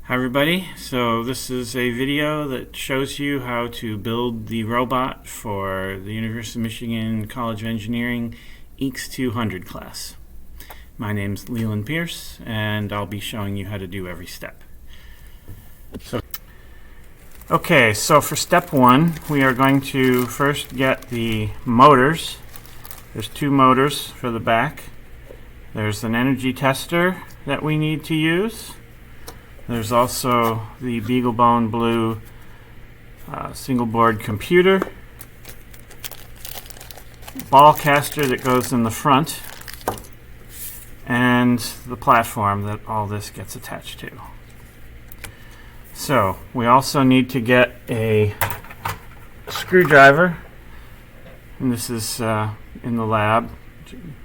Hi everybody, so this is a video that shows you how to build the robot for the University of Michigan College of Engineering eecs200 class. My name's Leland Pierce and I'll be showing you how to do every step. Okay, so for step one we are going to first get the motors. There's two motors for the back. There's an energy tester that we need to use. There's also the BeagleBone Blue single board computer, ball caster that goes in the front, and the platform that all this gets attached to. So we also need to get a screwdriver, and this is in the lab.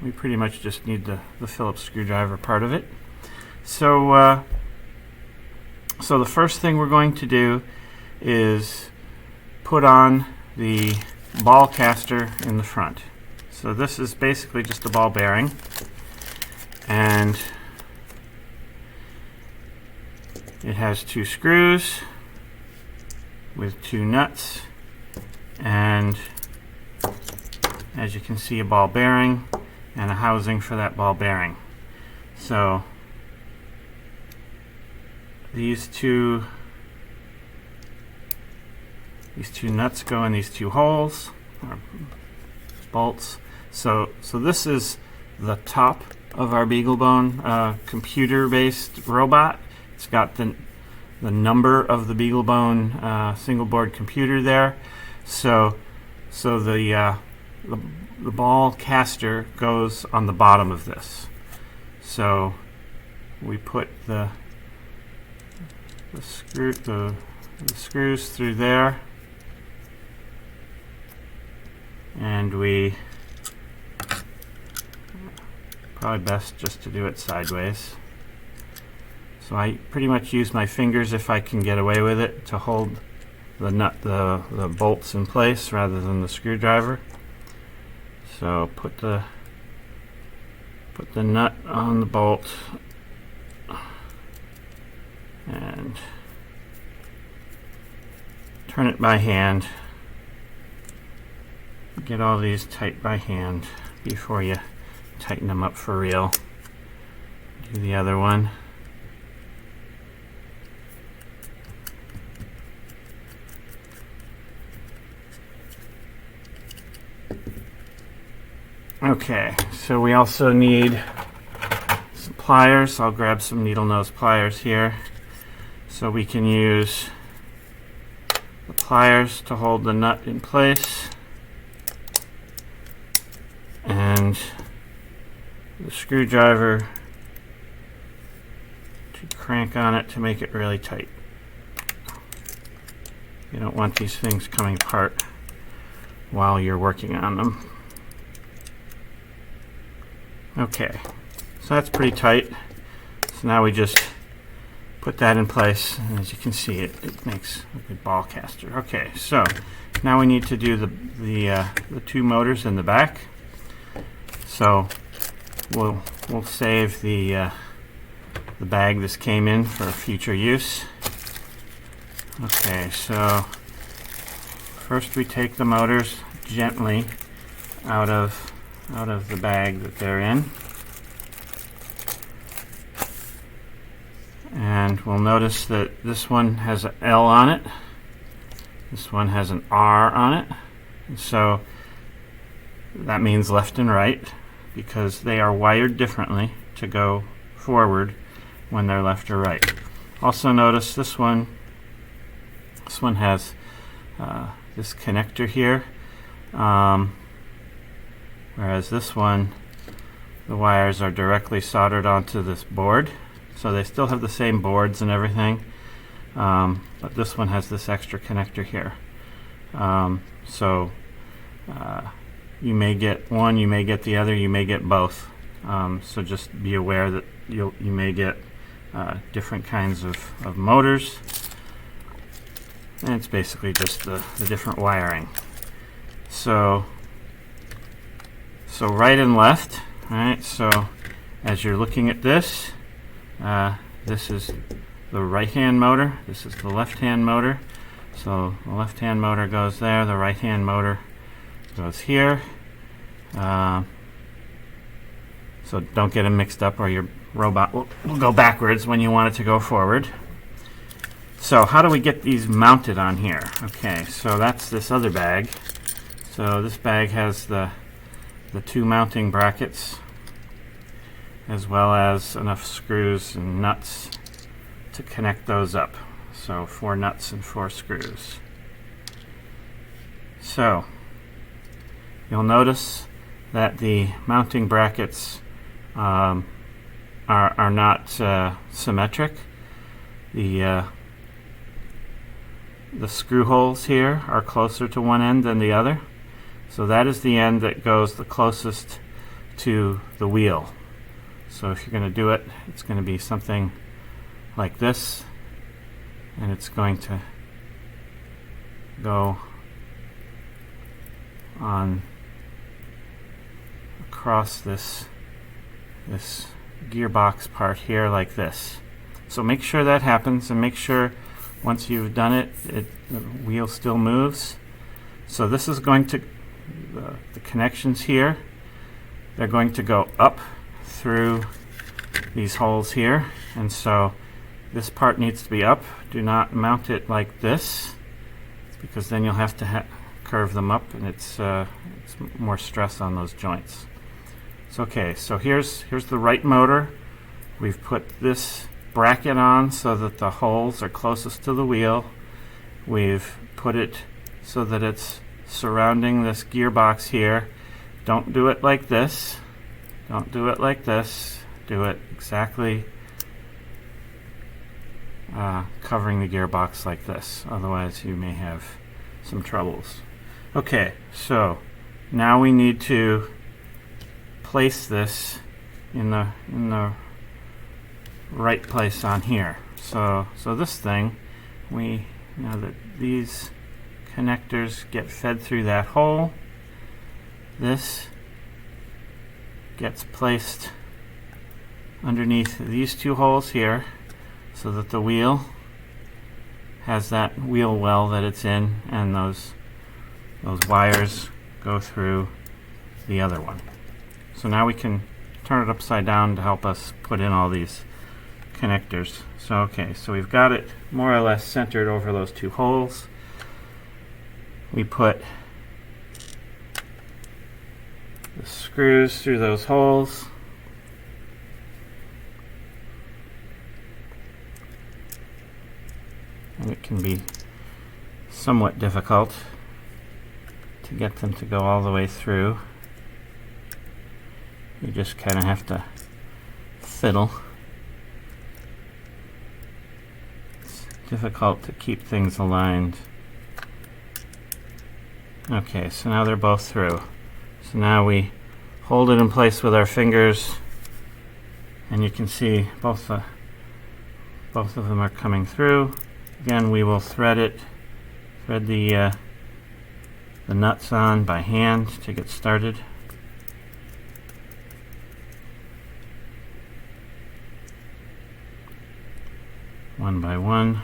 We pretty much just need the Phillips screwdriver part of it. So the first thing we're going to do is put on the ball caster in the front. So this is basically just a ball bearing, and it has two screws with two nuts, and as you can see, a ball bearing and a housing for that ball bearing. So these two nuts go in these two holes, or bolts. So this is the top of our BeagleBone computer-based robot. It's got the number of the BeagleBone single board computer there. So the ball caster goes on the bottom of this. So we put the screws through there, and we probably best just to do it sideways. So I pretty much use my fingers, if I can get away with it, to hold the bolts in place rather than the screwdriver. So put the nut on the bolt and turn it by hand. Get all these tight by hand before you tighten them up for real. Do the other one. Okay, so we also need some pliers. I'll grab some needle nose pliers here. So we can use the pliers to hold the nut in place, and the screwdriver to crank on it to make it really tight. You don't want these things coming apart while you're working on them. Okay, so that's pretty tight. So now we just put that in place, and as you can see, it makes a good ball caster. Okay, so now we need to do the two motors in the back. So we'll save the bag this came in for future use. Okay, so first we take the motors gently out of the bag that they're in. And we'll notice that this one has an L on it, this one has an R on it, and so that means left and right, because they are wired differently to go forward when they're left or right. Also notice this one has this connector here, whereas this one, the wires are directly soldered onto this board. So they still have the same boards and everything, but this one has this extra connector here. You may get one, you may get the other, you may get both. So just be aware that you may get different kinds of motors, and it's basically just the different wiring. So right and left. All right. So as you're looking at this, this is the right-hand motor. This is the left-hand motor. So the left-hand motor goes there, the right-hand motor goes here. So don't get them mixed up or your robot will go backwards when you want it to go forward. So how do we get these mounted on here? Okay, so that's this other bag. So this bag has the two mounting brackets as well as enough screws and nuts to connect those up. So 4 nuts and 4 screws. So you'll notice that the mounting brackets are not symmetric. The screw holes here are closer to one end than the other. So that is the end that goes the closest to the wheel. So if you're going to do it, it's going to be something like this, and it's going to go on across this gearbox part here like this. So make sure that happens, and make sure once you've done it, the wheel still moves. So this is going to, the connections here, they're going to go up through these holes here, and so this part needs to be up. Do not mount it like this, because then you'll have to curve them up, and it's more stress on those joints. So okay, so here's the right motor. We've put this bracket on so that the holes are closest to the wheel. We've put it so that it's surrounding this gearbox here. Don't do it like this. Don't do it like this. Do it exactly covering the gearbox like this. Otherwise you may have some troubles. Okay, so now we need to place this in the right place on here. So this thing, we know that these connectors get fed through that hole. This gets placed underneath these 2 holes here so that the wheel has that wheel well that it's in, and those wires go through the other one. So now we can turn it upside down to help us put in all these connectors. So okay, so we've got it more or less centered over those 2 holes. We put the screws through those holes. And it can be somewhat difficult to get them to go all the way through. You just kind of have to fiddle. It's difficult to keep things aligned. Okay, so now they're both through. So now we hold it in place with our fingers, and you can see both of them are coming through. Again, we will thread the nuts on by hand to get started. One by one.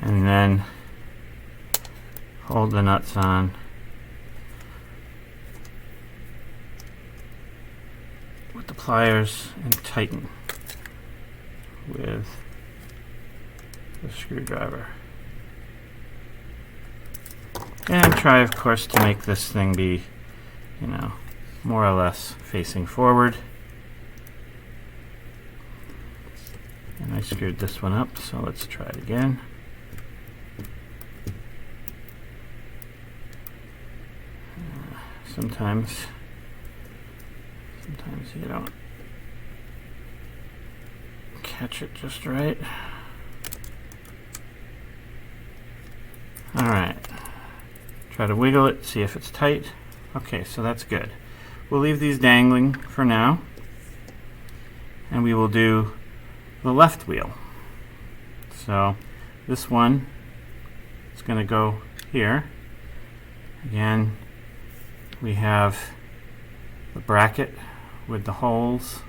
And then hold the nuts on with the pliers and tighten with the screwdriver. And try, of course, to make this thing be, more or less facing forward. And I screwed this one up, so let's try it again. Sometimes you don't catch it just right. Alright. Try to wiggle it, see if it's tight. Okay, so that's good. We'll leave these dangling for now, and we will do the left wheel. So this one is going to go here. Again, we have the bracket with the holes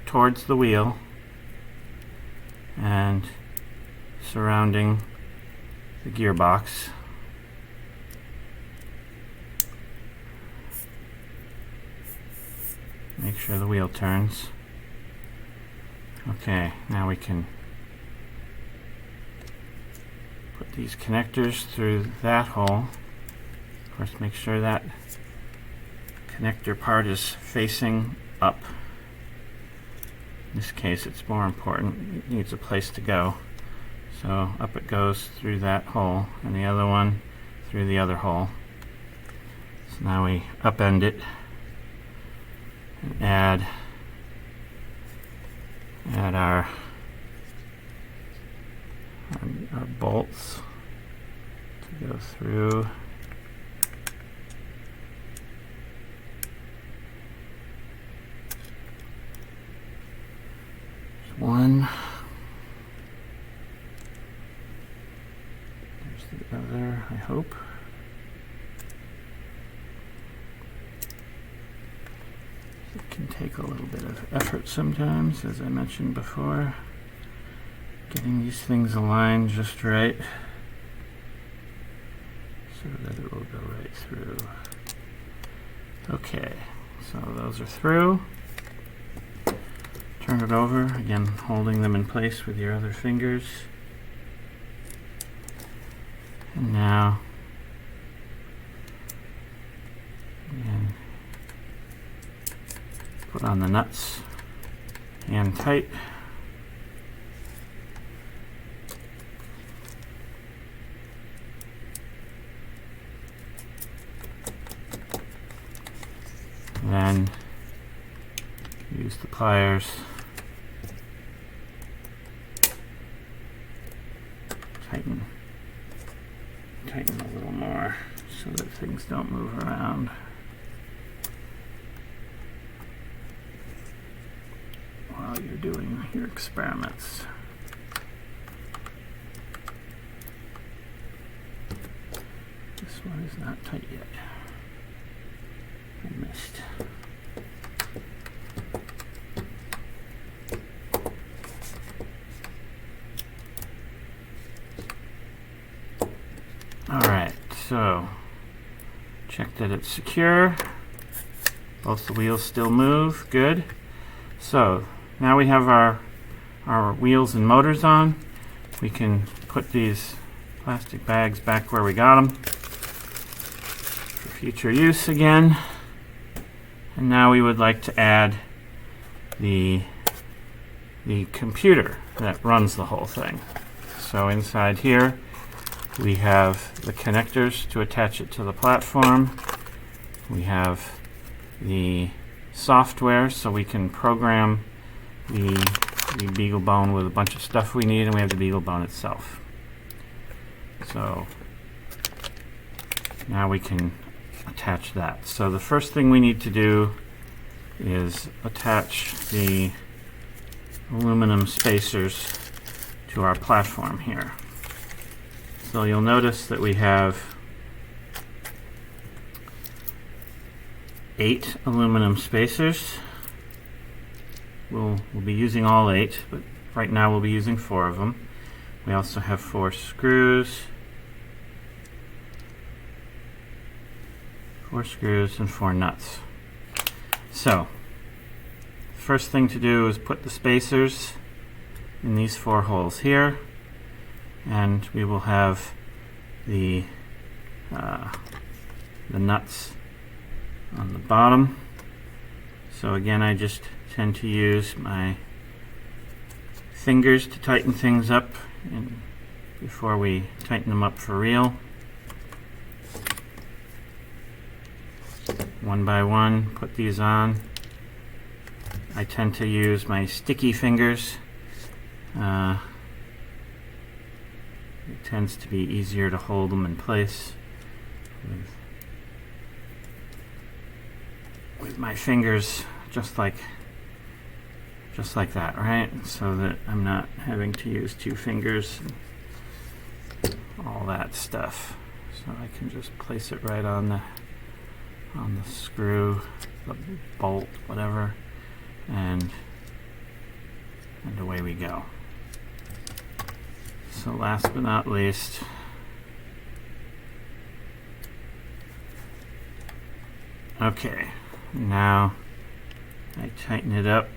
towards the wheel and surrounding the gearbox. Make sure the wheel turns. Okay, now we can put these connectors through that hole. Of course, make sure that connector part is facing up. In this case, it's more important. It needs a place to go. So up it goes through that hole, and the other one through the other hole. So now we upend it and add our bolts to go through. There's one. There's the other, I hope. It can take a little bit of effort sometimes, as I mentioned before, getting these things aligned just right so that it will go right through. Okay, so those are through. Turn it over, again holding them in place with your other fingers. And now, again, put on the nuts and tight. Then use the pliers, tighten a little more so that things don't move around. While you're doing your experiments. This one is not tight yet. I missed. Alright, so check that it's secure. Both the wheels still move. Good. So now we have our wheels and motors on. We can put these plastic bags back where we got them for future use again. And now we would like to add the computer that runs the whole thing. So inside here we have the connectors to attach it to the platform. We have the software so we can program the BeagleBone with a bunch of stuff we need, and we have the BeagleBone itself. So now we can attach that. So the first thing we need to do is attach the aluminum spacers to our platform here. So you'll notice that we have 8 aluminum spacers. We'll be using all 8, but right now we'll be using 4 of them. We also have 4 screws, 4 screws and 4 nuts. So, first thing to do is put the spacers in these 4 holes here, and we will have the nuts on the bottom. So again, I just tend to use my fingers to tighten things up before we tighten them up for real. One by one, put these on. I tend to use my sticky fingers. It tends to be easier to hold them in place with my fingers, just like that, right? So that I'm not having to use 2 fingers and all that stuff. So I can just place it right on on the screw, the bolt, whatever, and away we go. So last but not least, okay, now I tighten it up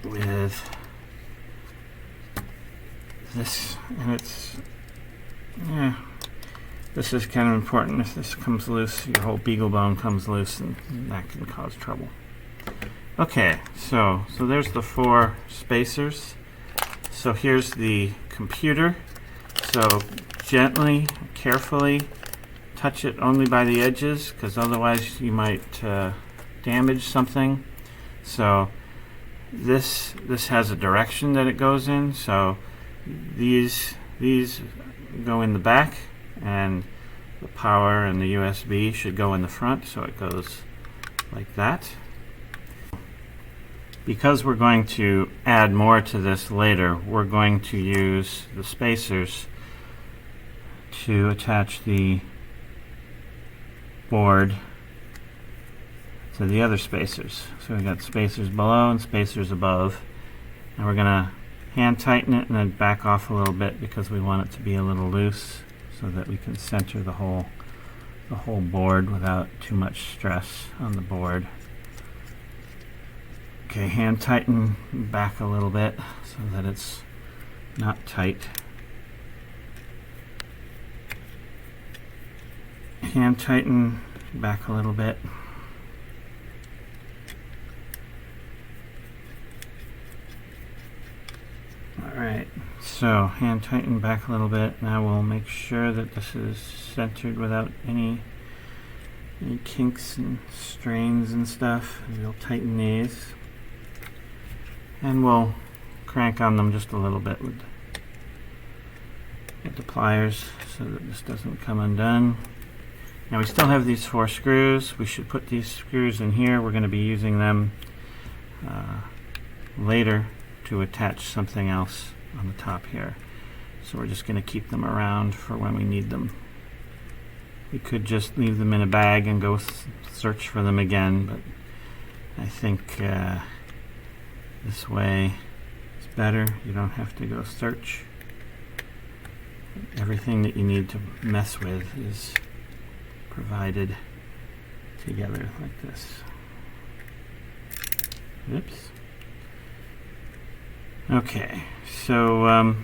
with this, and it's, this is kind of important. If this comes loose, your whole beagle bone comes loose, and that can cause trouble. Okay, so there's the 4 spacers. So here's the computer. So gently, carefully touch it only by the edges, because otherwise you might damage something. So this has a direction that it goes in. So these go in the back, and the power and the USB should go in the front, so it goes like that. Because we're going to add more to this later, we're going to use the spacers to attach the board to the other spacers. So we've got spacers below and spacers above, and we're going to hand tighten it and then back off a little bit because we want it to be a little loose so that we can center the whole board without too much stress on the board. Okay, hand tighten back a little bit so that it's not tight. Hand tighten back a little bit. Alright, so hand tighten back a little bit. Now we'll make sure that this is centered without any kinks and strains and stuff. And we'll tighten these. And we'll crank on them just a little bit with the pliers so that this doesn't come undone. Now we still have these 4 screws. We should put these screws in here. We're going to be using them later to attach something else on the top here. So we're just going to keep them around for when we need them. We could just leave them in a bag and go search for them again, but I think this way is better. You don't have to go search. Everything that you need to mess with is provided together like this. Oops. Okay, so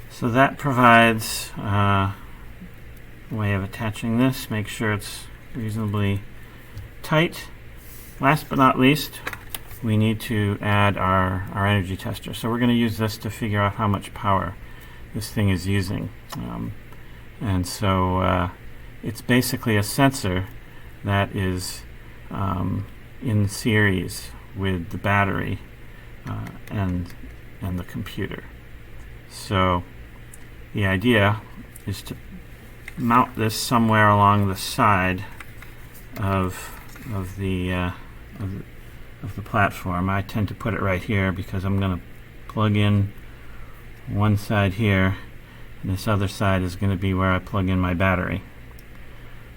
so that provides a way of attaching this. Make sure it's reasonably tight. Last but not least, we need to add our energy tester. So we're going to use this to figure out how much power this thing is using. And so it's basically a sensor that is in series with the battery and the computer. So the idea is to mount this somewhere along the side of the platform. I tend to put it right here because I'm going to plug in one side here, and this other side is going to be where I plug in my battery.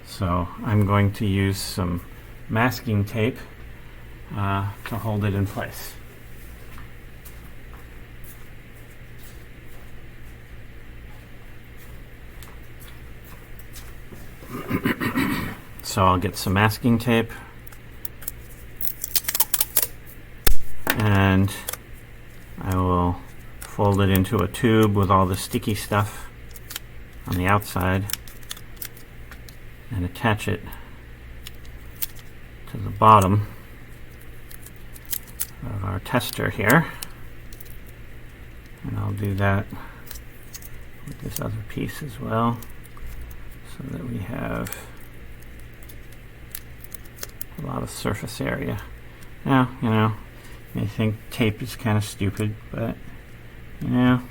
So I'm going to use some masking tape to hold it in place. So I'll get some masking tape, and I will fold it into a tube with all the sticky stuff on the outside and attach it to the bottom of our tester here. And I'll do that with this other piece as well, so that we have a lot of surface area. Now, you know, you may think tape is kind of stupid, but you know,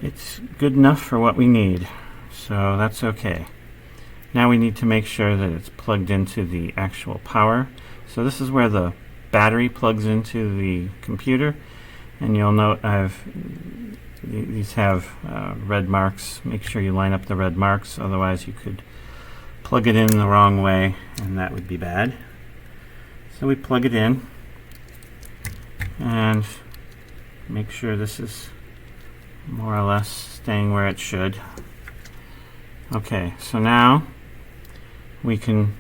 it's good enough for what we need, so that's okay. Now we need to make sure that it's plugged into the actual power. So this is where the battery plugs into the computer, and you'll note I've these have red marks. Make sure you line up the red marks, otherwise you could plug it in the wrong way and that would be bad. So we plug it in and make sure this is more or less staying where it should. Okay, so now we can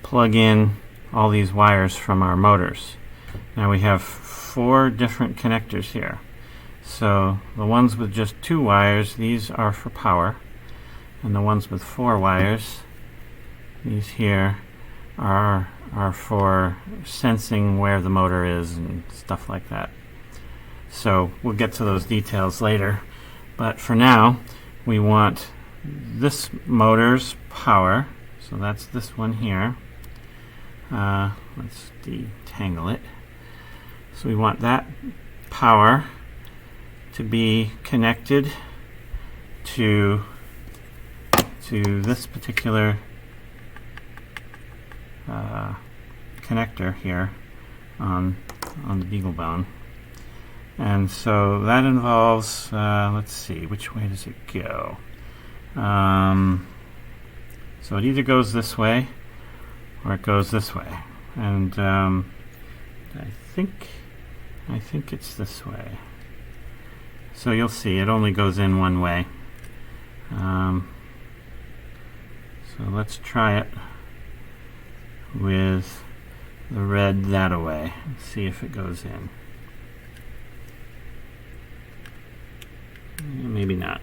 plug in all these wires from our motors. Now we have 4 different connectors here. So the ones with just 2 wires, these are for power, and the ones with 4 wires, these here are for sensing where the motor is and stuff like that. So we'll get to those details later, but for now we want this motor's power, so that's this one here. Let's detangle it. So we want that power to be connected to this particular connector here on the beagle bone. And so that involves, let's see, which way does it go? So it either goes this way or it goes this way. And I think it's this way. So you'll see it only goes in one way. So let's try it with the red that away. Let's see if it goes in. Maybe not.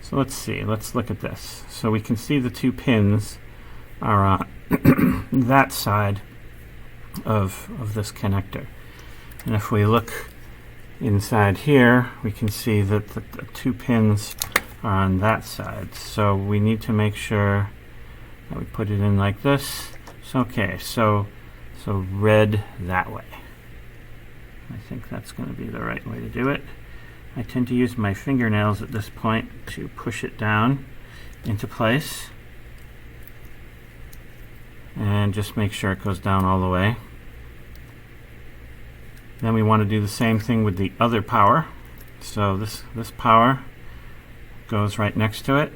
So let's see. Let's look at this. So we can see the 2 pins are on that side of this connector. And if we look inside here, we can see that the 2 pins are on that side. So we need to make sure that we put it in like this. So, okay, so red that way. I think that's going to be the right way to do it. I tend to use my fingernails at this point to push it down into place and just make sure it goes down all the way. Then we want to do the same thing with the other power. So this power goes right next to it.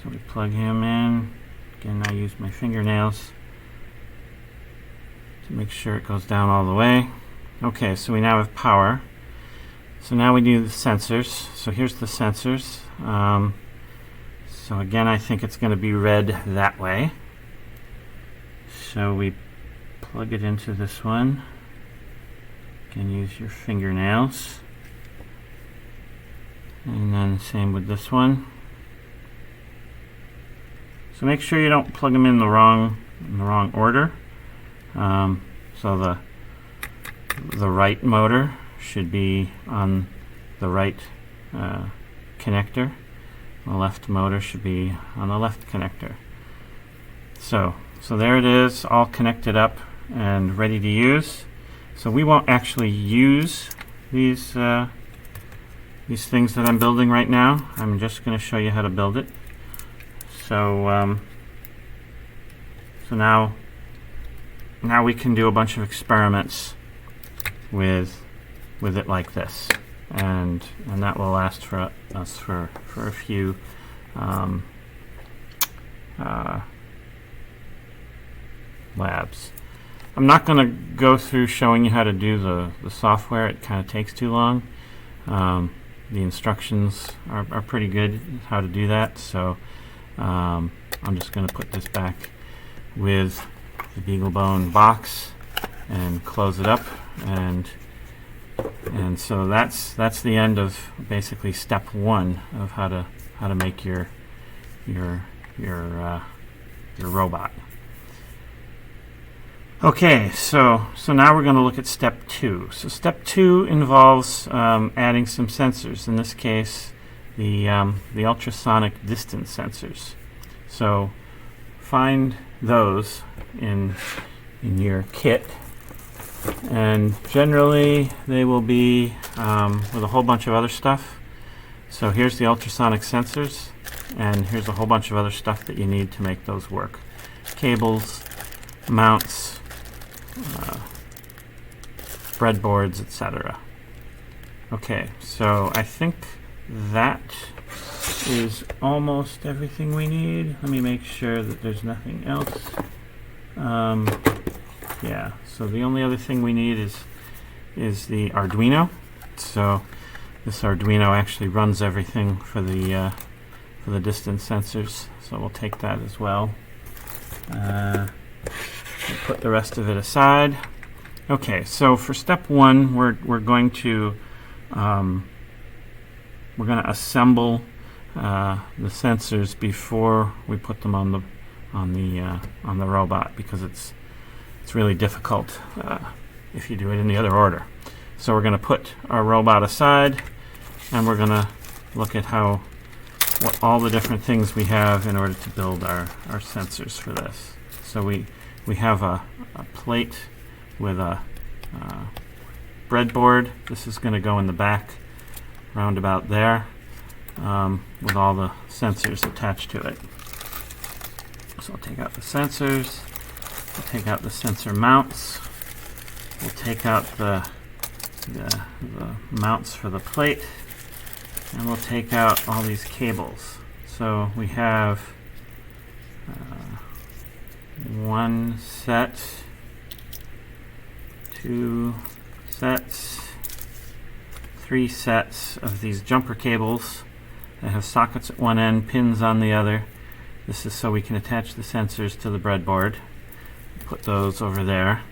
So we plug him in. Again, I use my fingernails to make sure it goes down all the way. Okay, so we now have power. So now we do the sensors. So here's the sensors. So again, I think it's going to be red that way. So we plug it into this one. Again, use your fingernails. And then same with this one. So make sure you don't plug them in the wrong order. So the right motor should be on the right connector. The left motor should be on the left connector. So there it is, all connected up and ready to use. So we won't actually use these things that I'm building right now. I'm just going to show you how to build it. So now we can do a bunch of experiments with it like this, and that will last for us for a few labs. I'm not going to go through showing you how to do the software. It kind of takes too long. The instructions are pretty good how to do that, so I'm just going to put this back with the beagle bone box and close it up, and so that's the end of basically step 1 of how to make your robot. Okay, so now we're going to look at step 2. So step 2 involves adding some sensors. In this case, the ultrasonic distance sensors. So find those in your kit, and generally they will be with a whole bunch of other stuff. So here's the ultrasonic sensors, and here's a whole bunch of other stuff that you need to make those work. Cables, mounts, breadboards, etc. Okay, so I think that is almost everything we need. Let me make sure that there's nothing else. Yeah, so the only other thing we need is the Arduino. So this Arduino actually runs everything for the distance sensors. So we'll take that as well. We'll put the rest of it aside. Okay, so for step one, we're going to assemble the sensors before we put them on the robot, because it's really difficult if you do it in the other order. So we're going to put our robot aside, and we're going to look at what all the different things we have in order to build our sensors for this. So we have a plate with a breadboard. This is going to go in the back, round about there, with all the sensors attached to it. So I'll take out the sensors, we'll take out the sensor mounts, we'll take out the mounts for the plate, and we'll take out all these cables. So we have one set, two sets, three sets of these jumper cables that have sockets at one end, pins on the other. This is so we can attach the sensors to the breadboard. Put those over there.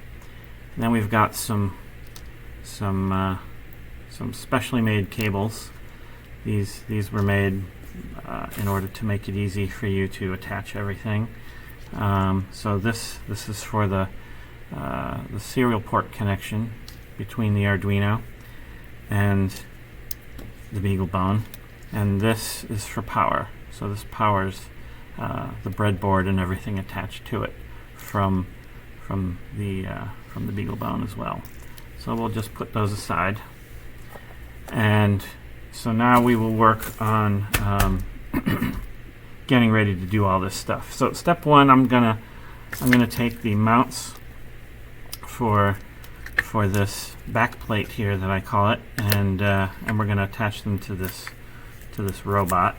And then we've got some specially made cables. These were made in order to make it easy for you to attach everything. So this is for the serial port connection between the Arduino and the BeagleBone, and this is for power. So this powers the breadboard and everything attached to it from the BeagleBone as well. So we'll just put those aside, and so now we will work on getting ready to do all this stuff. So step one, I'm gonna take the mounts for this back plate here that I call it, and we're gonna attach them to this robot.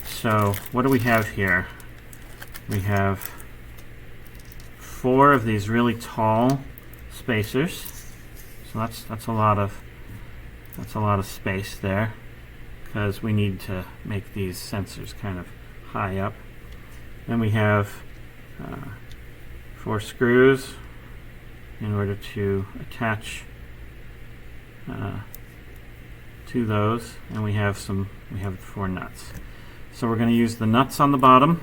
So what do we have here? We have 4 of these really tall spacers. So that's a lot of space there, because we need to make these sensors kind of high up. Then we have 4 screws in order to attach to those, and we have 4 nuts. So we're going to use the nuts on the bottom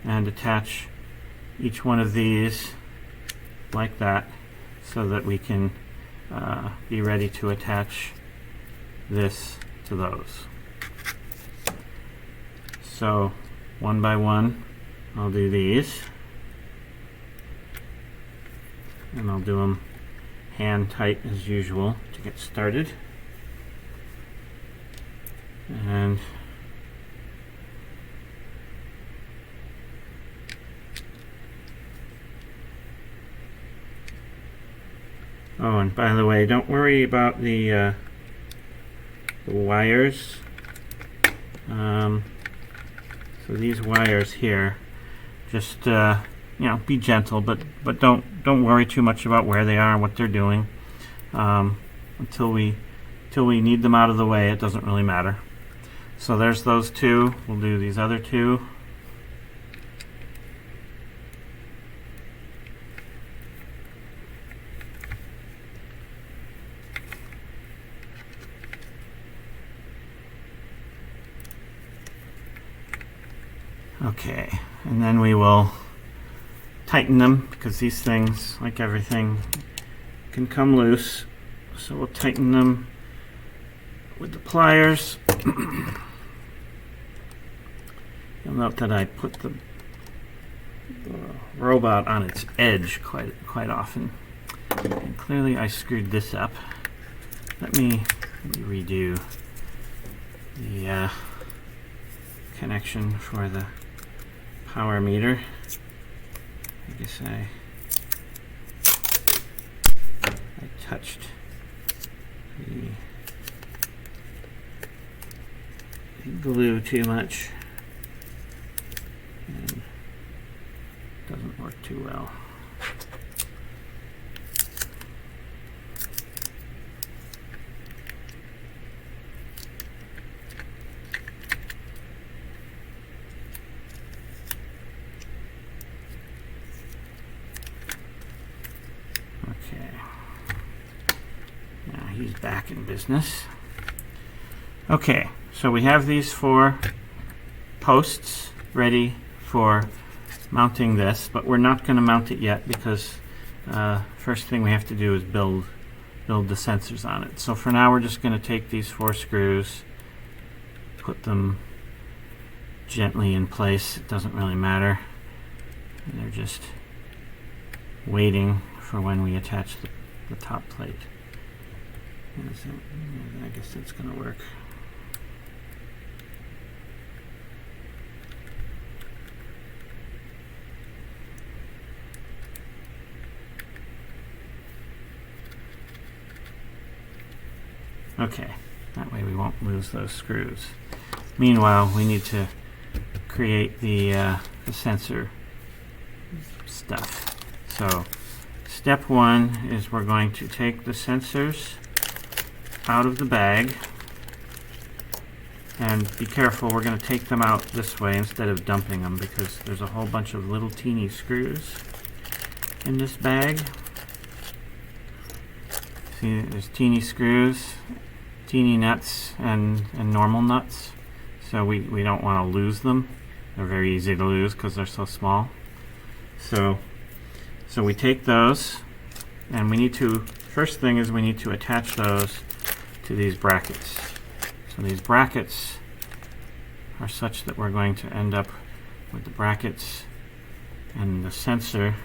and attach each one of these like that, so that we can be ready to attach this to those. So one by one, I'll do these, and I'll do them hand tight as usual to get started. And oh, and by the way, don't worry about the wires. So these wires here, just be gentle, but don't worry too much about where they are and what they're doing. Until we need them out of the way, it doesn't really matter. So there's those 2. We'll do these other 2. Okay, and then we will tighten them, because these things, like everything, can come loose. So we'll tighten them with the pliers. You'll note that I put the robot on its edge quite often. And clearly I screwed this up. Let me redo the connection for the power meter. I guess I touched the glue too much and doesn't work too well. Okay, now he's back in business. Okay, so we have these 4 posts ready for mounting this, but we're not going to mount it yet because first thing we have to do is build the sensors on it. So for now we're just going to take these 4 screws, put them gently in place. It doesn't really matter. And they're just waiting for when we attach the top plate. I guess that's going to work. Okay, that way we won't lose those screws. Meanwhile, we need to create the sensor stuff. So, step 1 is we're going to take the sensors out of the bag, and be careful, we're going to take them out this way instead of dumping them because there's a whole bunch of little teeny screws in this bag. See, there's teeny screws, teeny nuts, and normal nuts. So we don't want to lose them. They're very easy to lose because they're so small. So we take those, and we need to, first thing is we need to attach those to these brackets. So these brackets are such that we're going to end up with the brackets and the sensor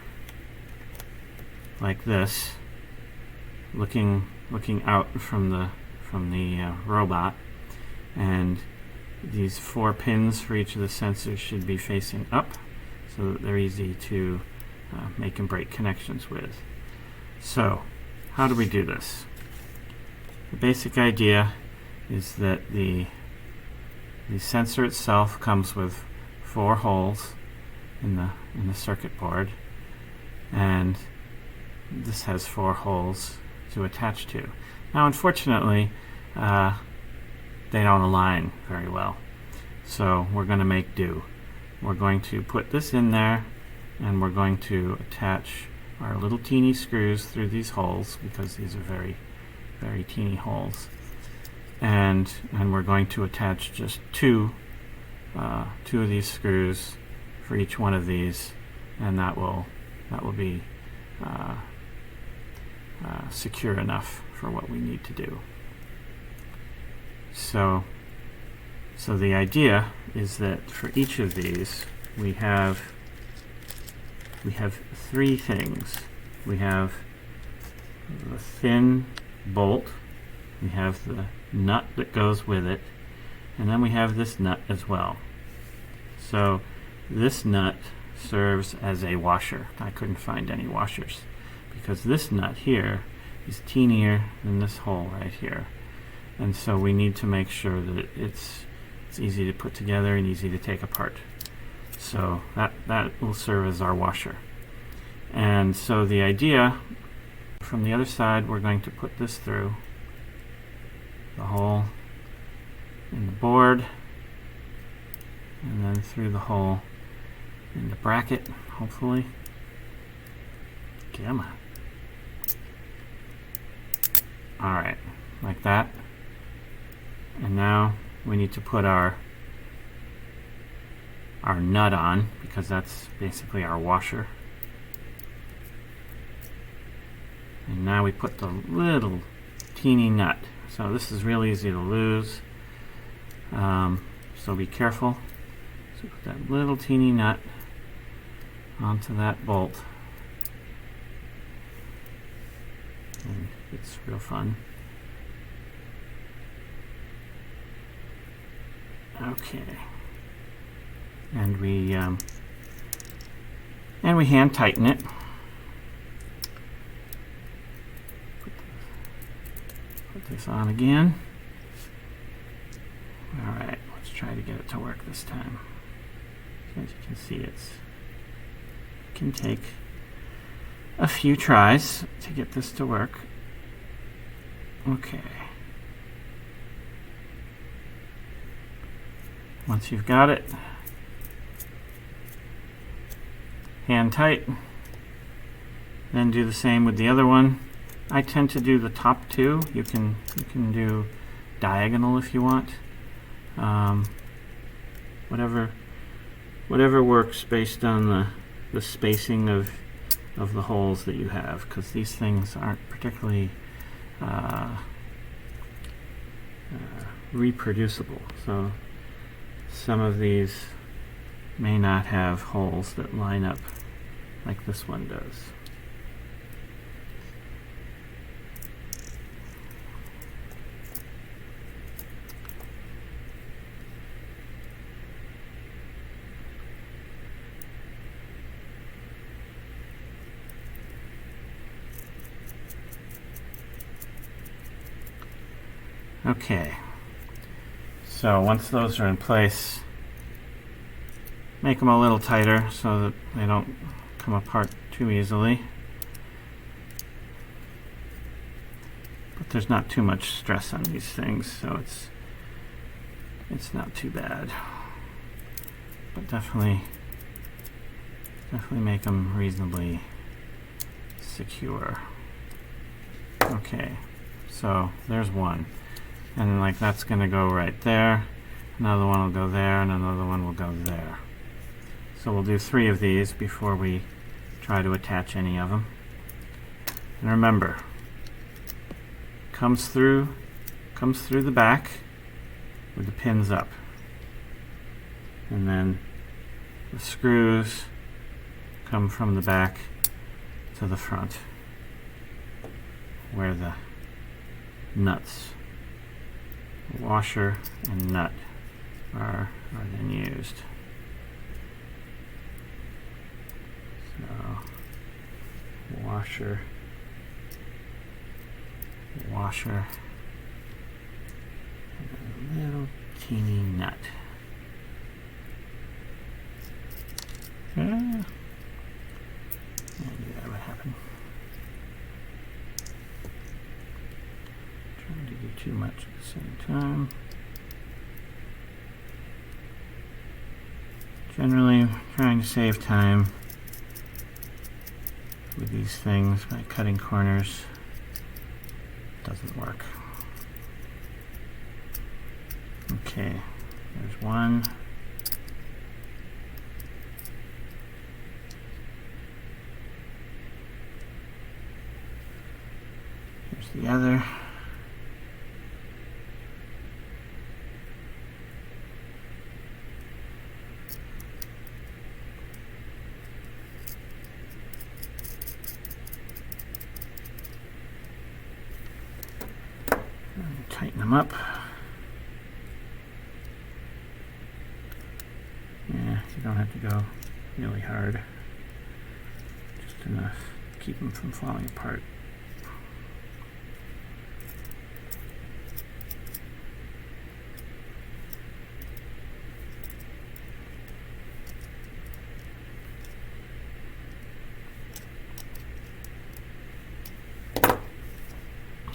like this, looking out from the robot, and these 4 pins for each of the sensors should be facing up so that they're easy to make and break connections with. So how do we do this? The basic idea is that the sensor itself comes with 4 holes in the circuit board, and this has 4 holes to attach to. Now, unfortunately, they don't align very well, so we're going to make do. We're going to put this in there, and we're going to attach our little teeny screws through these holes because these are very, very teeny holes, and we're going to attach just two of these screws for each one of these, and that will be secure enough for what we need to do. So the idea is that for each of these we have 3 things. We have the thin bolt, we have the nut that goes with it, and then we have this nut as well. So this nut serves as a washer. I couldn't find any washers because this nut here is teenier than this hole right here, and so we need to make sure that it's easy to put together and easy to take apart. So that will serve as our washer. And so the idea, from the other side, we're going to put this through the hole in the board, and then through the hole in the bracket, hopefully. Come on. Alright, like that. And now we need to put our nut on, because that's basically our washer. And now we put the little teeny nut. So this is really easy to lose. So be careful. So put that little teeny nut onto that bolt. And it's real fun. Okay. And we hand tighten it. Put the Put this on again. Alright, let's try to get it to work this time. As you can see, it can take a few tries to get this to work. Okay. Once you've got it, hand tight, then do the same with the other one. I tend to do the top two. You can do diagonal if you want. Whatever works based on the spacing of the holes that you have, because these things aren't particularly reproducible. So some of these may not have holes that line up like this one does. Okay, so once those are in place, make them a little tighter so that they don't come apart too easily. But there's not too much stress on these things, so it's not too bad. But definitely make them reasonably secure. Okay, so there's one. And like that's going to go right there, another one will go there, and another one will go there. So we'll do 3 of these before we try to attach any of them. And remember, comes through the back with the pins up. And then the screws come from the back to the front, where the nuts, washer and nut are then used. So washer, and a little teeny nut. I knew that would happen. Trying to do too much at the same time. Generally, trying to save time with these things by cutting corners doesn't work. Okay, there's one. Here's the other. Tighten them up. Yeah, you don't have to go really hard. Just enough to keep them from falling apart.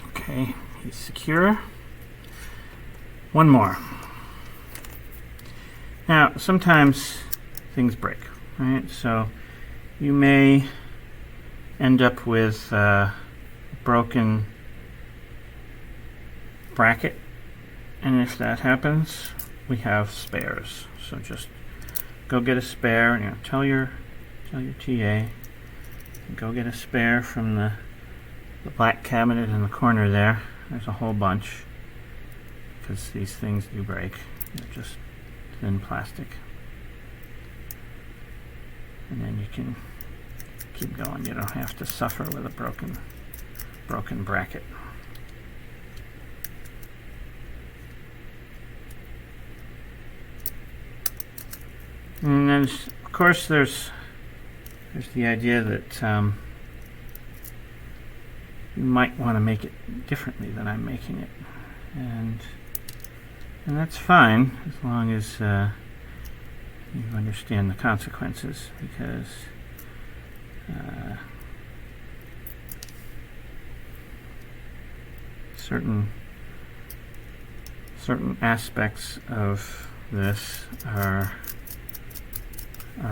Okay, he's secure. One more. Now, sometimes things break, right? So you may end up with a broken bracket, and if that happens, we have spares. So just go get a spare, and tell your TA, go get a spare from the black cabinet in the corner there. There's a whole bunch, because these things do break. They're just thin plastic. And then you can keep going. You don't have to suffer with a broken bracket. And then, of course, there's the idea that you might want to make it differently than I'm making it. And that's fine as long as you understand the consequences, because certain aspects of this are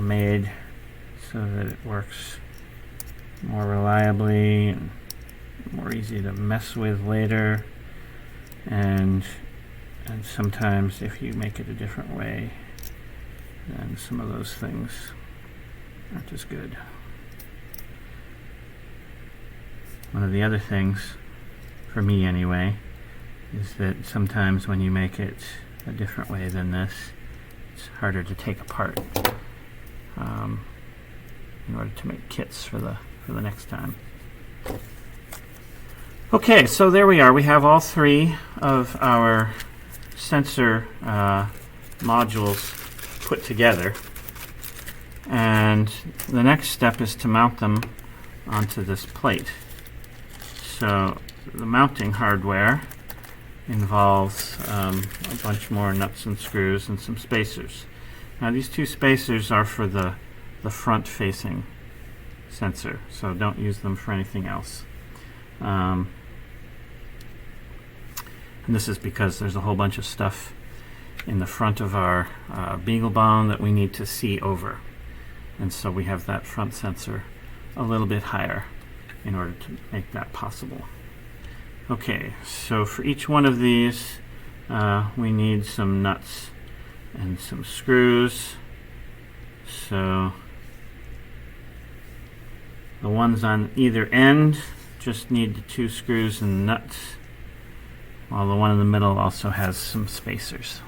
made so that it works more reliably and more easy to mess with later, and sometimes if you make it a different way, then some of those things aren't as good. One of the other things, for me anyway, is that sometimes when you make it a different way than this, it's harder to take apart in order to make kits for the next time. Okay, so there we are. We have all three of our sensor modules put together, and the next step is to mount them onto this plate. So the mounting hardware involves a bunch more nuts and screws and some spacers. Now these two spacers are for the front-facing sensor, so don't use them for anything else. And this is because there's a whole bunch of stuff in the front of our beagle bone that we need to see over, and so we have that front sensor a little bit higher in order to make that possible. Okay, so for each one of these we need some nuts and some screws. So the ones on either end just need the 2 screws and nuts, while the one in the middle also has some spacers.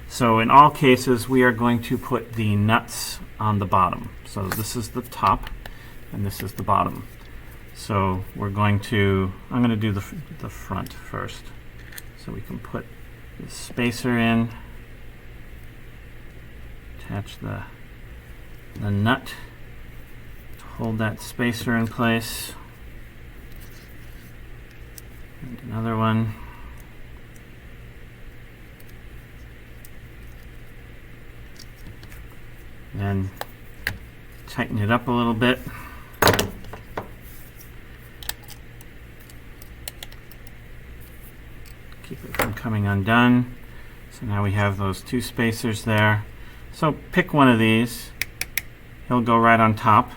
So in all cases we are going to put the nuts on the bottom. So this is the top and this is the bottom. So I'm going to do the front first. So we can put the spacer in, attach the nut to hold that spacer in place, and another one. Then tighten it up a little bit. Keep it from coming undone. So now we have those 2 spacers there. So pick one of these. He'll go right on top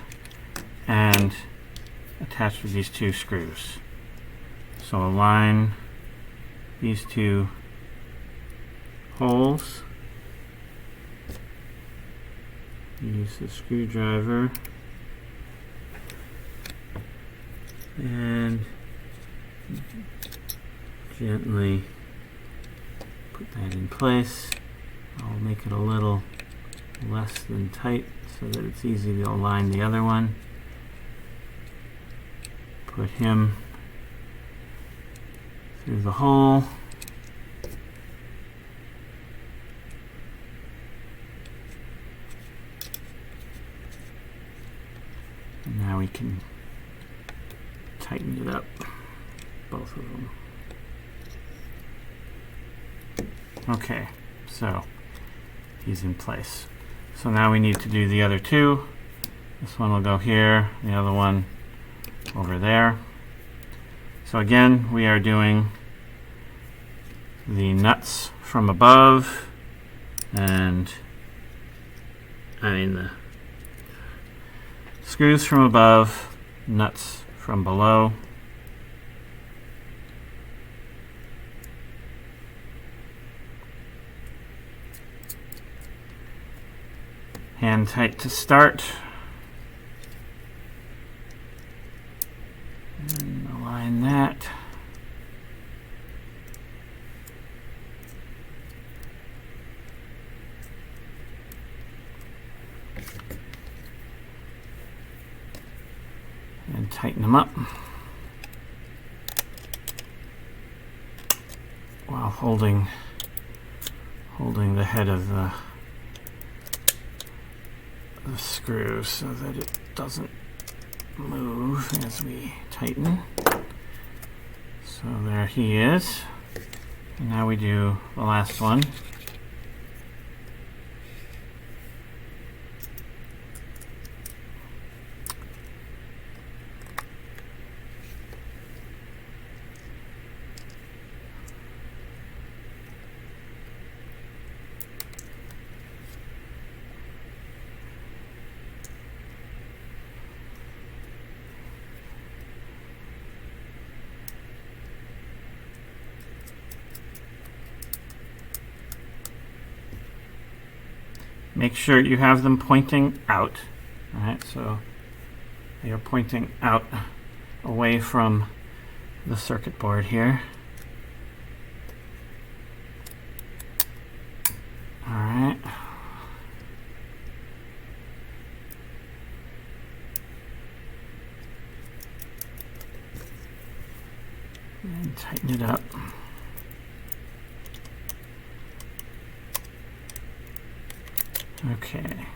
and attach with these 2 screws. So align these 2 holes. Use the screwdriver and gently put that in place. I'll make it a little less than tight so that it's easy to align the other one. Put him through the hole. And now we can tighten it up, both of them. Okay, so he's in place. So now we need to do the other 2. This one will go here, the other one over there. So again, we are doing the nuts from above, and the screws from above, nuts from below. Hand tight to start. And align that. And tighten them up while holding the head of the screw so that it doesn't move as we tighten. So there he is. And now we do the last one. Make sure you have them pointing out. All right, so they are pointing out away from the circuit board here. All right. And tighten it up. Okay.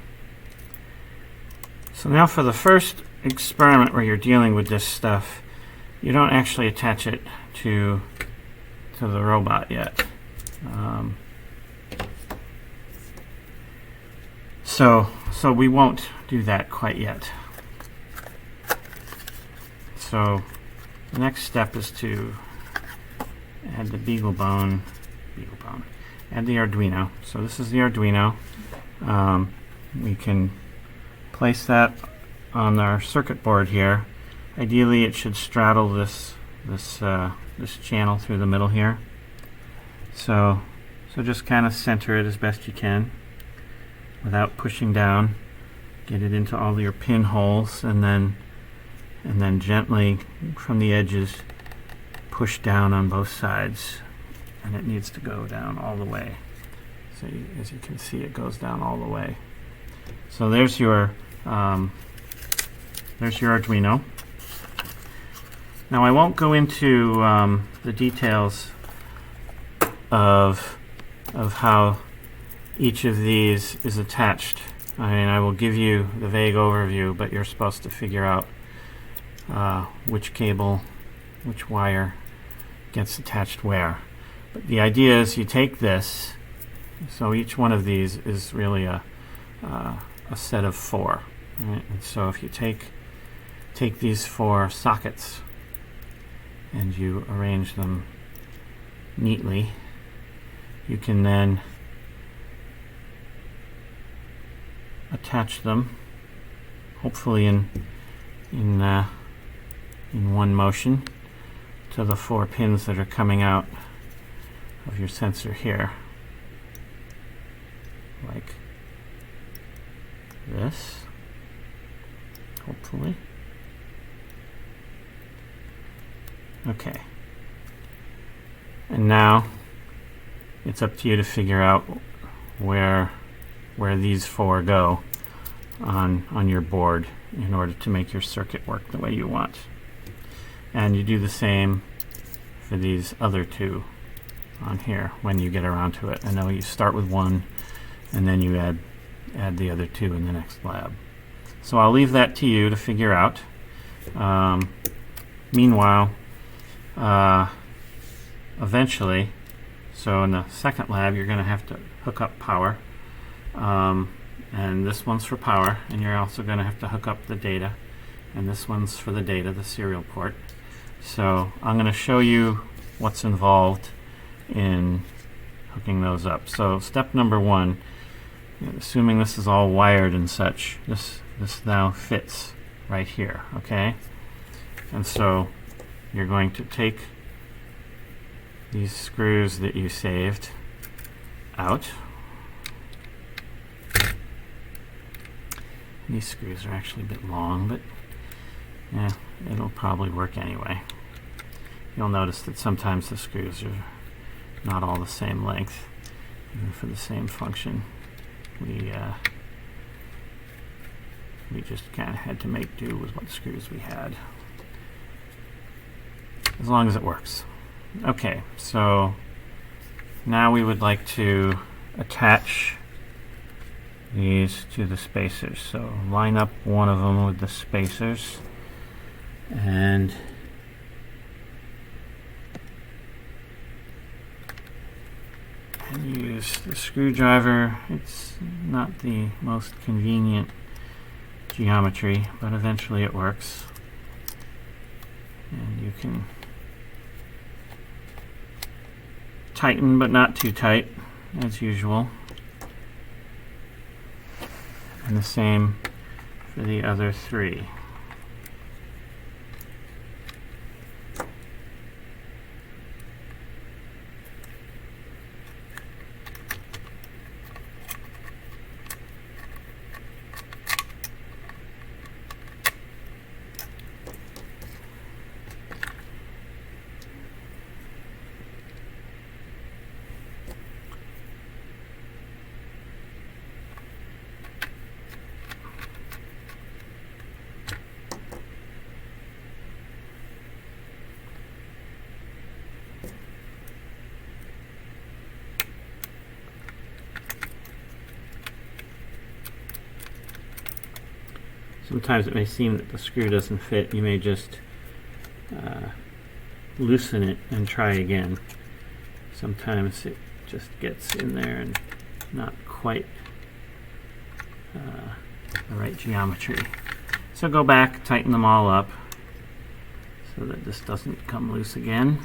So now for the first experiment where you're dealing with this stuff, you don't actually attach it to the robot yet. So we won't do that quite yet. So the next step is to add the BeagleBone, add the Arduino. So this is the Arduino. We can place that on our circuit board here. Ideally, it should straddle this channel through the middle here. So just kind of center it as best you can without pushing down. Get it into all your pinholes, and then gently from the edges push down on both sides, and it needs to go down all the way. So as you can see, it goes down all the way. So there's your Arduino. Now I won't go into the details of how each of these is attached. I mean, I will give you the vague overview, but you're supposed to figure out which cable, which wire gets attached where. But the idea is you take this. So each one of these is really a set of 4. Right? And so if you take these 4 sockets and you arrange them neatly, you can then attach them, hopefully in one motion, to the 4 pins that are coming out of your sensor here, like this, hopefully. Okay. And now it's up to you to figure out where these 4 go on your board in order to make your circuit work the way you want. And you do the same for these other 2 on here when you get around to it. I know you start with 1 and then you add the other 2 in the next lab. So I'll leave that to you to figure out. Meanwhile, eventually, so in the second lab, you're going to have to hook up power. And this one's for power, and you're also going to have to hook up the data. And this one's for the data, the serial port. So I'm going to show you what's involved in hooking those up. So step number 1, assuming this is all wired and such, this now fits right here, okay? And so you're going to take these screws that you saved out. These screws are actually a bit long, but yeah, it'll probably work anyway. You'll notice that sometimes the screws are not all the same length, even for the same function. We just kind of had to make do with what screws we had, as long as it works. Okay, so now we would like to attach these to the spacers. So line up one of them with the spacers, and and use the screwdriver. It's not the most convenient geometry, but eventually it works. And you can tighten, but not too tight, as usual. And the same for the other three. Sometimes it may seem that the screw doesn't fit. You may just loosen it and try again. Sometimes it just gets in there and not quite the right geometry. So go back, tighten them all up so that this doesn't come loose again.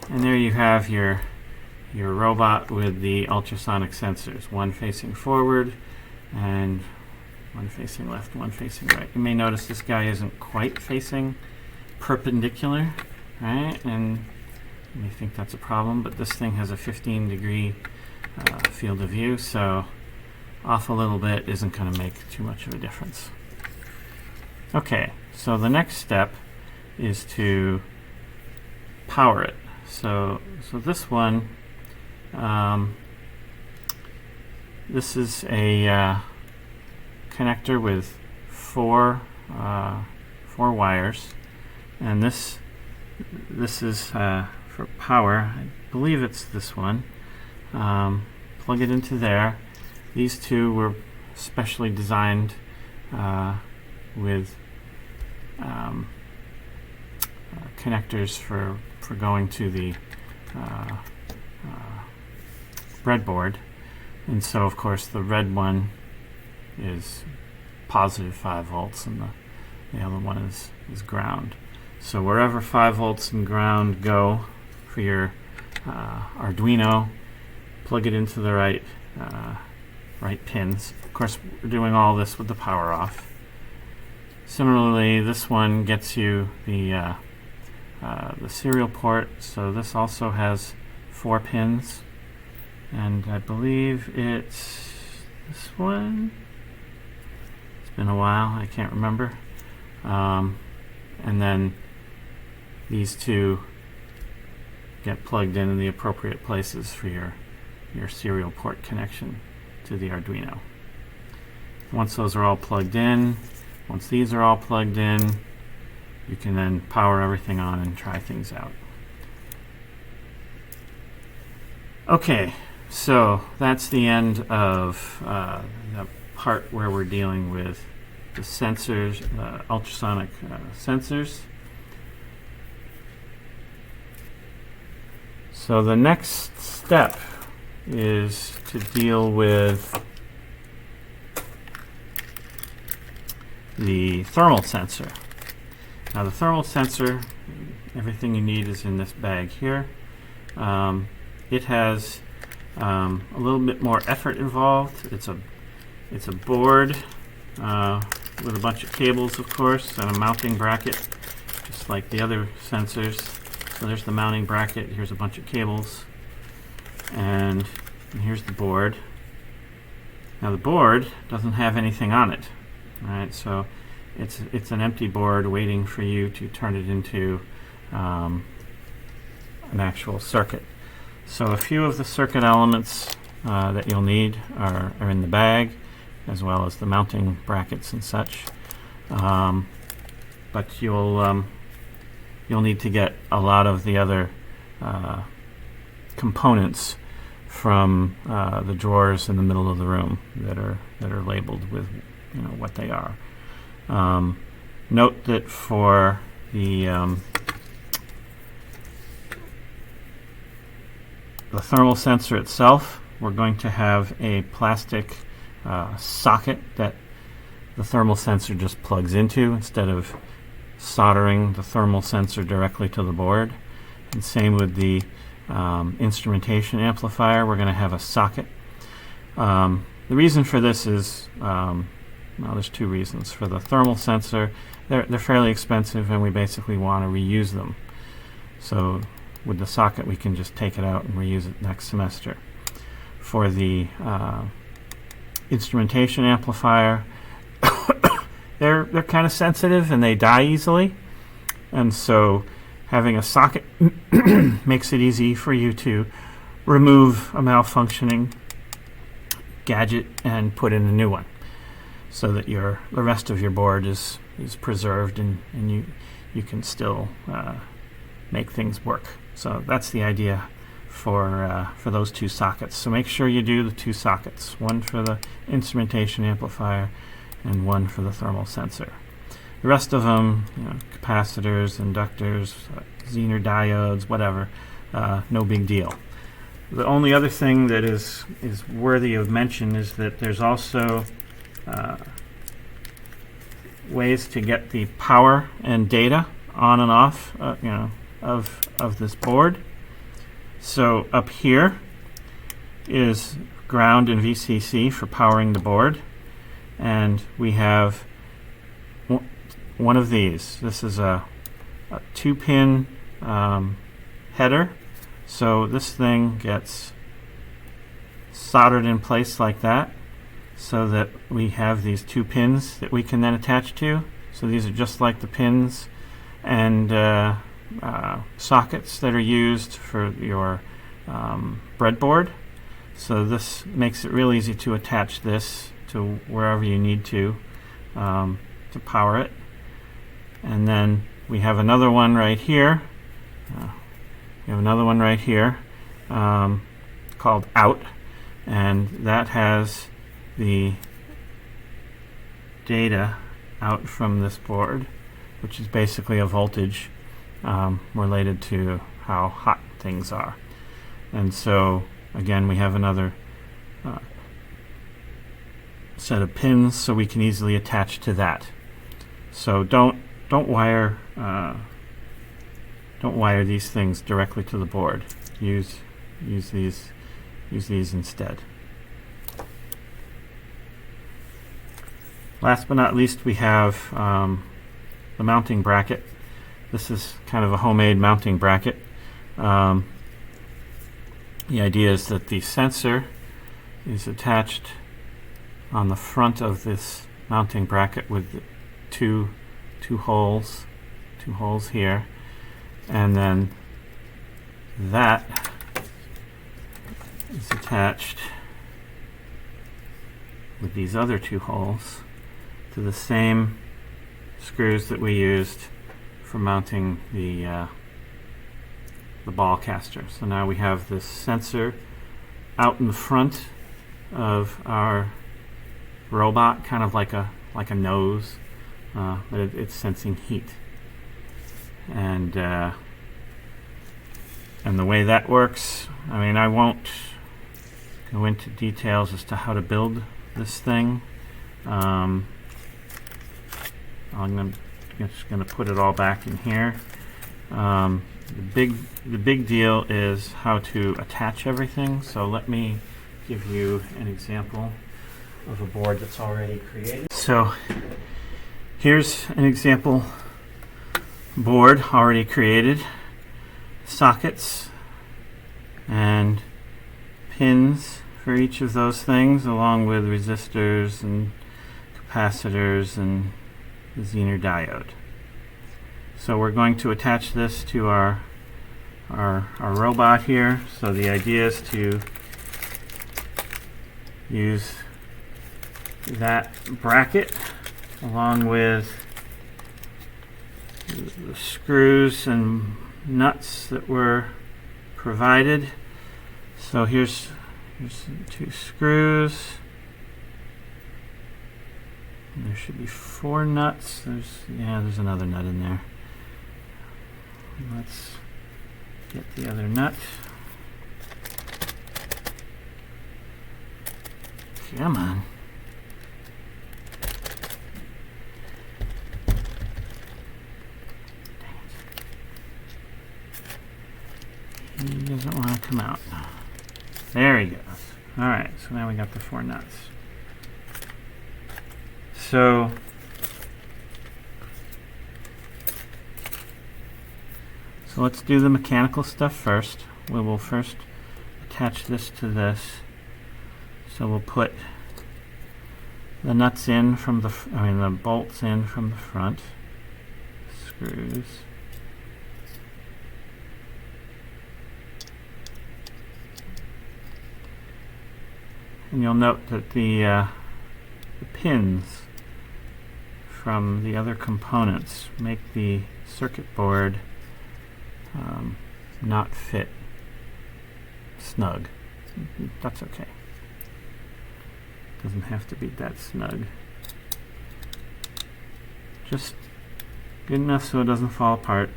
And there you have your robot with the ultrasonic sensors, one facing forward and one facing left, one facing right. You may notice this guy isn't quite facing perpendicular, right? And you may think that's a problem, but this thing has a 15-degree field of view, so off a little bit isn't going to make too much of a difference. Okay, so the next step is to power it. So this one, this is a connector with four wires, and this is for power. I believe it's this one. Plug it into there. These two were specially designed with connectors for going to the breadboard, and so of course the red one is positive 5 volts and the other one is ground. So wherever 5 volts and ground go for your Arduino, plug it into the right pins. Of course, we're doing all this with the power off. Similarly, this one gets you the serial port, so this also has 4 pins, and I believe it's this one. It's been a while, I can't remember. And then these two get plugged in the appropriate places for your serial port connection to the Arduino. Once those are all plugged in, once these are all plugged in, you can then power everything on and try things out. Okay, so that's the end of the part where we're dealing with the sensors, ultrasonic sensors. So the next step is to deal with the thermal sensor. Now the thermal sensor, everything you need is in this bag here. It has a little bit more effort involved. It's a board with a bunch of cables, of course, and a mounting bracket, just like the other sensors. So there's the mounting bracket. Here's a bunch of cables, and here's the board. Now the board doesn't have anything on it, right? So it's an empty board waiting for you to turn it into an actual circuit. So a few of the circuit elements that you'll need are in the bag, as well as the mounting brackets and such. But you'll need to get a lot of the other components from the drawers in the middle of the room that are labeled with what they are. Note that for the the thermal sensor itself, we're going to have a plastic socket that the thermal sensor just plugs into instead of soldering the thermal sensor directly to the board. And same with the instrumentation amplifier, we're going to have a socket. The reason for this is, well, there's two reasons. For the thermal sensor, they're fairly expensive and we basically want to reuse them. So with the socket we can just take it out and reuse it next semester. For the instrumentation amplifier, they're kind of sensitive and they die easily, and so having a socket makes it easy for you to remove a malfunctioning gadget and put in a new one, so that the rest of your board is preserved and you can still make things work. So that's the idea for those two sockets. So make sure you do the two sockets, one for the instrumentation amplifier and one for the thermal sensor. The rest of them, capacitors, inductors, Zener diodes, whatever, no big deal. The only other thing that is worthy of mention is that there's also ways to get the power and data on and off, of this board. So up here is ground and VCC for powering the board, and we have one of these. This is a 2-pin header, so this thing gets soldered in place like that, so that we have these 2 pins that we can then attach to. So these are just like the pins and sockets that are used for your breadboard. So this makes it real easy to attach this to wherever you need to power it. And then we have another one right here. Called out, and that has the data out from this board, which is basically a voltage related to how hot things are. And so again, we have another set of pins, so we can easily attach to that. So don't wire these things directly to the board. Use these instead. Last but not least, we have the mounting bracket. This is kind of a homemade mounting bracket. The idea is that the sensor is attached on the front of this mounting bracket with two holes here, and then that is attached with these other 2 holes to the same screws that we used for mounting the ball caster. So now we have this sensor out in the front of our robot, kind of like a nose, but it's sensing heat. And the way that works, I mean, I won't go into details as to how to build this thing. I'm just going to put it all back in here. The big deal is how to attach everything. So let me give you an example of a board that's already created. So here's an example board already created. Sockets and pins for each of those things, along with resistors and capacitors and the Zener diode. So we're going to attach this to our robot here. So the idea is to use that bracket along with the screws and nuts that were provided. So here's 2 screws. And there should be 4 nuts. There's another nut in there. Let's get the other nut. Come on. He doesn't want to come out. There he goes. Alright, so now we got the 4 nuts. So let's do the mechanical stuff first. We will first attach this to this. So we'll put the nuts in from the bolts in from the front. Screws. And you'll note that the pins from the other components make the circuit board not fit snug. That's okay. Doesn't have to be that snug. Just good enough so it doesn't fall apart.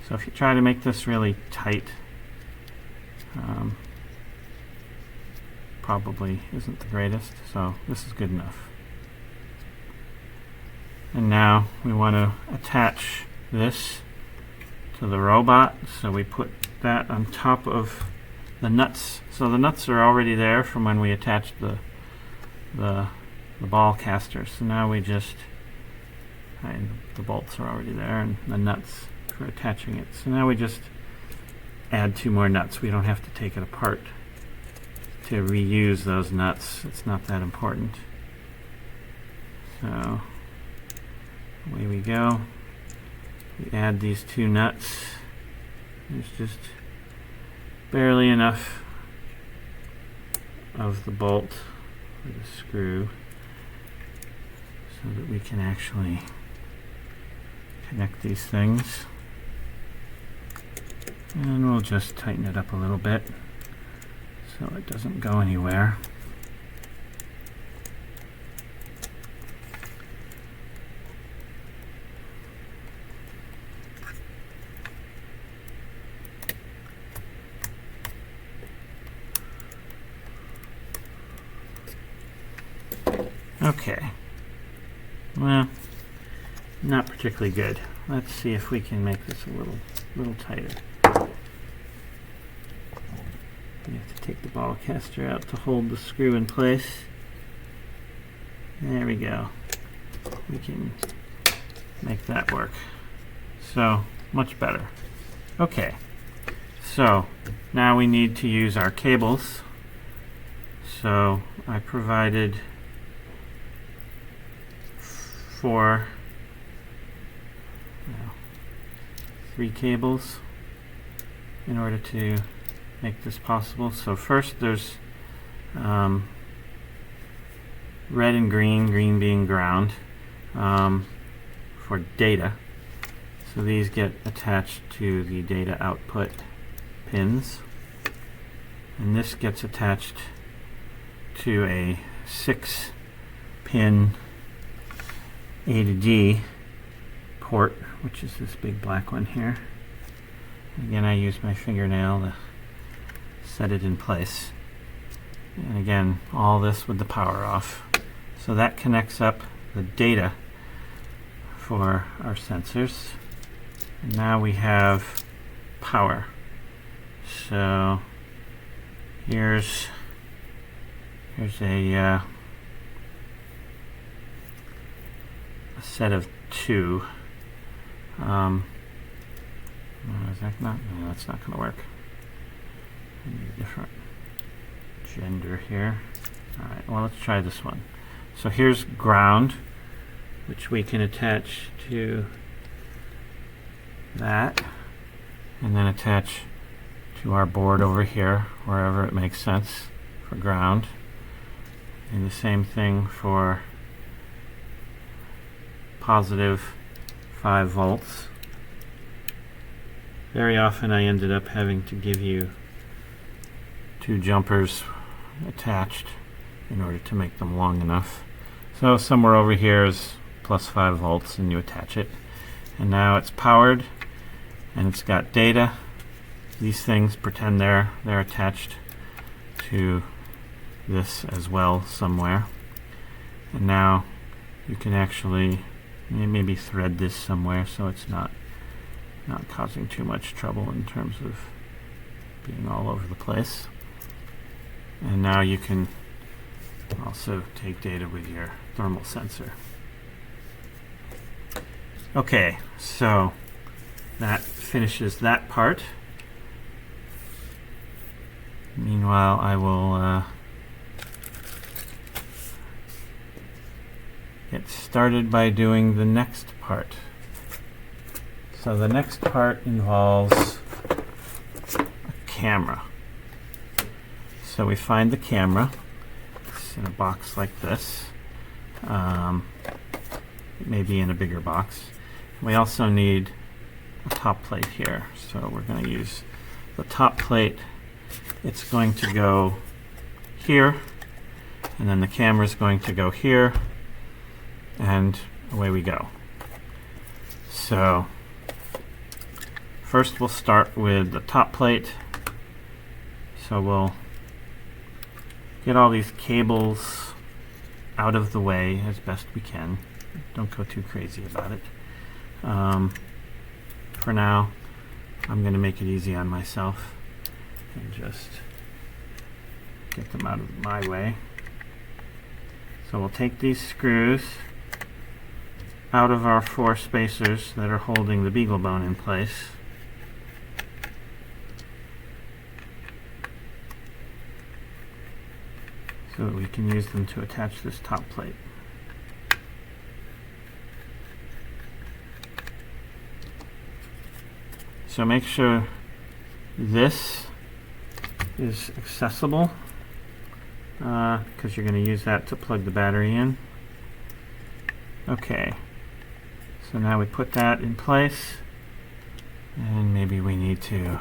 So if you try to make this really tight, probably isn't the greatest, so this is good enough. And now we want to attach this to the robot, so we put that on top of the nuts. So the nuts are already there from when we attached the ball caster. So now we just, the bolts are already there and the nuts for attaching it. So now we just add 2 more nuts. We don't have to take it apart to reuse those nuts. It's not that important. So away we go. We add these 2 nuts. There's just barely enough of the bolt for the screw so that we can actually connect these things. And we'll just tighten it up a little bit so it doesn't go anywhere. Okay. Well, not particularly good. Let's see if we can make this a little tighter. You have to take the ball caster out to hold the screw in place. There we go. We can make that work. So, much better. Okay. So, now we need to use our cables. So, I provided 3 cables in order to make this possible. So first there's red and green being ground for data. So these get attached to the data output pins, and this gets attached to a 6-pin A to D port, which is this big black one here. Again, I use my fingernail to set it in place. And again, all this with the power off. So that connects up the data for our sensors. And now we have power. So here's a set of 2. Is that not? No, that's not going to work. I need a different gender here. Alright, well, let's try this one. So here's ground, which we can attach to that, and then attach to our board over here, wherever it makes sense for ground. And the same thing for positive 5 volts. Very often I ended up having to give you 2 jumpers attached in order to make them long enough. So somewhere over here is plus 5 volts, and you attach it. And now it's powered, and it's got data. These things pretend they're attached to this as well somewhere. And now you can actually maybe thread this somewhere so it's not causing too much trouble in terms of being all over the place. And now you can also take data with your thermal sensor. Okay, so that finishes that part. Meanwhile, I will get started by doing the next part. So the next part involves a camera. So we find the camera. It's in a box like this. It may be in a bigger box. We also need a top plate here. So we're going to use the top plate. It's going to go here, and then the camera is going to go here, and away we go. So first we'll start with the top plate. So we'll get all these cables out of the way as best we can. Don't go too crazy about it. For now, I'm going to make it easy on myself and just get them out of my way. So we'll take these screws out of our 4 spacers that are holding the beagle bone in place. So that we can use them to attach this top plate. So make sure this is accessible, because you're going to use that to plug the battery in. Okay, so now we put that in place, and maybe we need to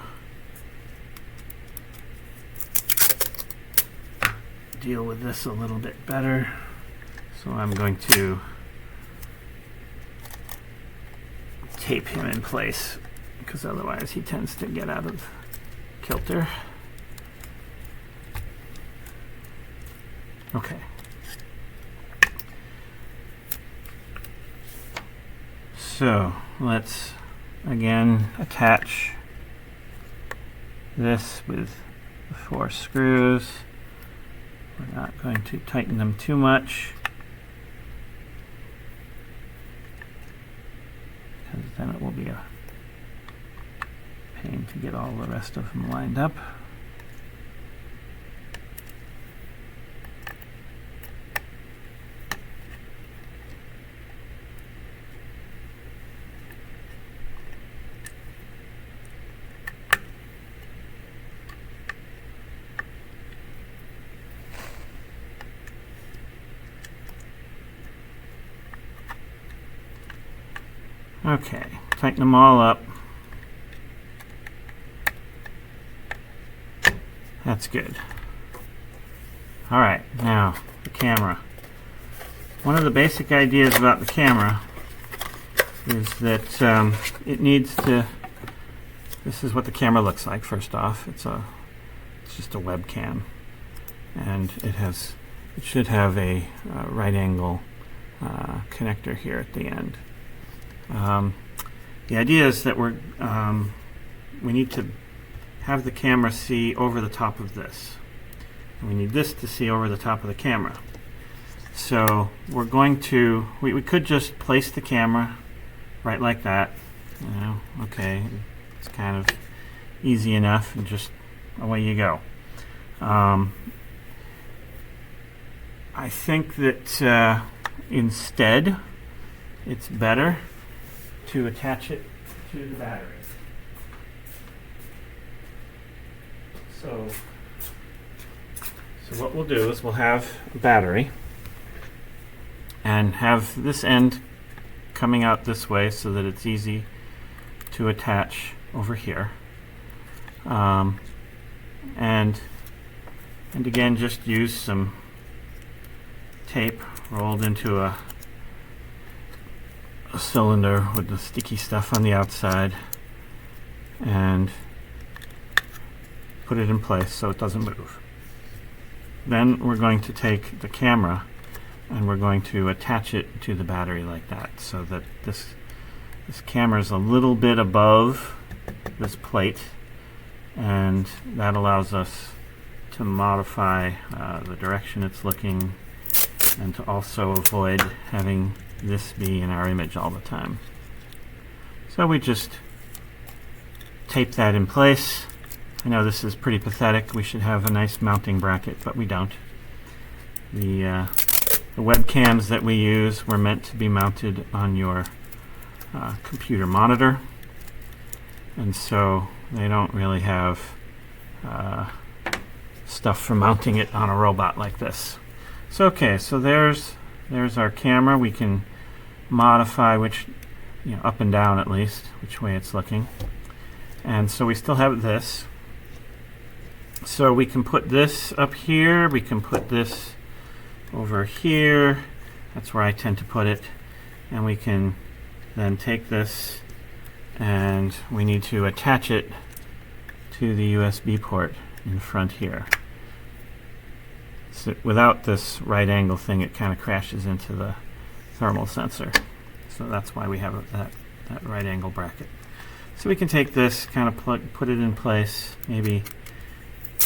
deal with this a little bit better. So I'm going to tape him in place, because otherwise he tends to get out of kilter. Okay. So let's again attach this with the 4 screws. We're not going to tighten them too much, because then it will be a pain to get all the rest of them lined up. Okay, tighten them all up. That's good. Alright, now the camera. One of the basic ideas about the camera is that it needs to, this is what the camera looks like first off. It's just a webcam, and it should have a right angle connector here at the end. The idea is that we need to have the camera see over the top of this. And we need this to see over the top of the camera. So we're going to, we could just place the camera right like that. You know, okay, it's kind of easy enough, and just away you go. I think that instead it's better to attach it to the battery. So what we'll do is we'll have a battery and have this end coming out this way so that it's easy to attach over here. And again, just use some tape rolled into a cylinder with the sticky stuff on the outside and put it in place so it doesn't move. Then we're going to take the camera and we're going to attach it to the battery like that, so that this camera is a little bit above this plate, and that allows us to modify the direction it's looking, and to also avoid having this be in our image all the time. So we just tape that in place. I know this is pretty pathetic. We should have a nice mounting bracket, but we don't. The webcams that we use were meant to be mounted on your computer monitor, and so they don't really have stuff for mounting it on a robot like this. So okay, so there's our camera. We can modify which, up and down at least, which way it's looking. And so we still have this. So we can put this up here, we can put this over here. That's where I tend to put it. And we can then take this, and we need to attach it to the USB port in front here. So without this right angle thing, it kind of crashes into the thermal sensor. So that's why we have that right angle bracket. So we can take this, kind of put it in place. Maybe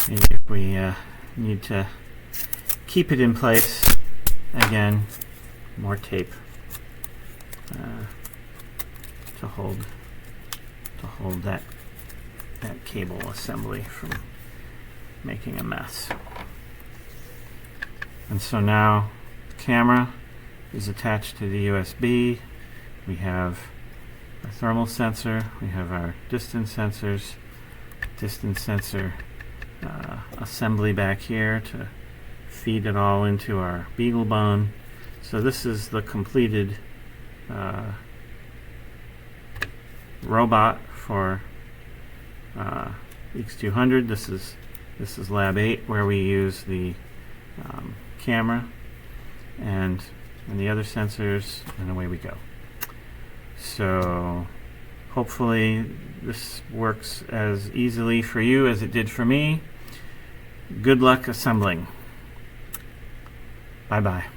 if we need to keep it in place, again, more tape to hold that cable assembly from making a mess. And so now the camera is attached to the USB. We have our thermal sensor, we have our distance sensors, distance sensor assembly back here to feed it all into our beagle bone. So this is the completed robot for eecs200. This is lab 8, where we use the camera and the other sensors, and away we go. So hopefully this works as easily for you as it did for me. Good luck assembling. Bye-bye.